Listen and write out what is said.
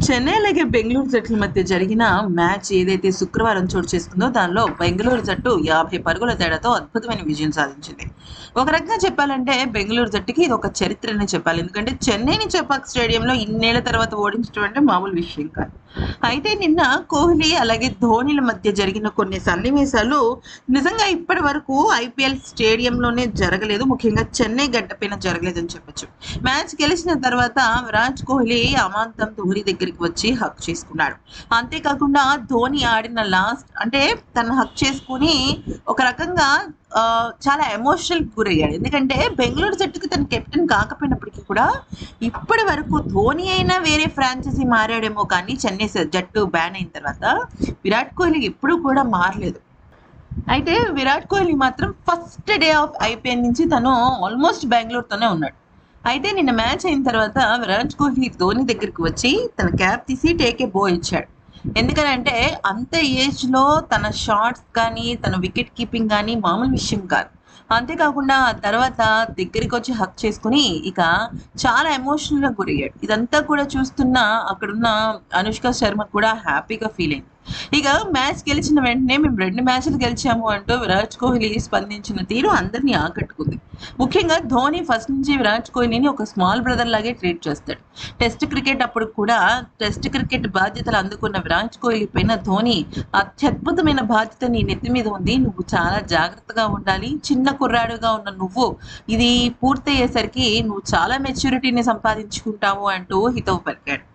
చెన్నై అలాగే బెంగళూరు జట్ల మధ్య జరిగిన మ్యాచ్ ఏదైతే శుక్రవారం చోటు చేసుకుందో దానిలో బెంగళూరు జట్టు 50 పరుగుల తేడాతో అద్భుతమైన విజయం సాధించింది. ఒక రకంగా చెప్పాలంటే బెంగళూరు జట్టుకి ఇది ఒక చరిత్రనే చెప్పాలి. ఎందుకంటే చెన్నైని చెపాక్ స్టేడియంలో ఇన్నేళ్ల తర్వాత ఓడించడం అంటే మామూలు విషయం కాదు. అయితే నిన్న కోహ్లీ అలాగే ధోనిల మధ్య జరిగిన కొన్ని సన్నివేశాలు నిజంగా ఇప్పటి వరకు ఐపీఎల్ స్టేడియంలోనే జరగలేదు. ముఖ్యంగా చెన్నై గడ్డపైన జరగలేదని చెప్పొచ్చు. మ్యాచ్ గెలిచిన తర్వాత విరాట్ కోహ్లీ అమాంతం ధోని దగ్గరికి వచ్చి హక్ చేసుకున్నాడు. అంతేకాకుండా ధోని ఆడిన లాస్ట్ అంటే తను హక్ చేసుకుని ఒక రకంగా చాలా ఎమోషనల్ గురయ్యాడు. ఎందుకంటే బెంగళూరు జట్టుకి తన కెప్టెన్ కాకపోయినప్పటికీ కూడా ఇప్పటి వరకు ధోని అయినా వేరే ఫ్రాంచైజీ మారాడేమో కానీ చెన్నై జట్టు బ్యాన్ అయిన తర్వాత విరాట్ కోహ్లీ ఎప్పుడూ కూడా మారలేదు. అయితే విరాట్ కోహ్లీ మాత్రం ఫస్ట్ డే ఆఫ్ ఐపీఎల్ నుంచి తను ఆల్మోస్ట్ బెంగళూరుతోనే ఉన్నాడు. అయితే నిన్న మ్యాచ్ అయిన తర్వాత విరాట్ కోహ్లీ ధోని దగ్గరికి వచ్చి తన క్యాప్ తీసి టేక్ ఏ బో ఇచ్చాడు. ఎందుకనంటే అంత ఏజ్లో తన షాట్స్ కానీ తన వికెట్ కీపింగ్ కానీ మామూలు విషయం కాదు. అంతేకాకుండా ఆ తర్వాత దగ్గరికి వచ్చి హక్ చేసుకుని ఇక చాలా ఎమోషనల్గా గురయ్యాడు. ఇదంతా కూడా చూస్తున్న అక్కడున్న అనుష్క శర్మ కూడా హ్యాపీగా ఫీల్ అయింది. ఇక మ్యాచ్ గెలిచిన వెంటనే మేము 2 మ్యాచ్లు గెలిచాము అంటూ విరాట్ కోహ్లీ స్పందించిన తీరు అందరినీ ఆకట్టుకుంది. ముఖ్యంగా ధోని ఫస్ట్ నుంచి విరాట్ కోహ్లీని ఒక స్మాల్ బ్రదర్ లాగే ట్రీట్ చేస్తాడు. టెస్ట్ క్రికెట్ అప్పుడు కూడా టెస్ట్ క్రికెట్ బాధ్యతలు అందుకున్న విరాట్ కోహ్లీ పైన ధోని అత్యద్భుతమైన బాధ్యత నీ నెత్తి మీద ఉంది, నువ్వు చాలా జాగ్రత్తగా ఉండాలి, చిన్న కుర్రాడుగా ఉన్న నువ్వు ఇది పూర్తయ్యేసరికి నువ్వు చాలా మెచ్యూరిటీని సంపాదించుకుంటావు అంటూ హితవు పలికాడు.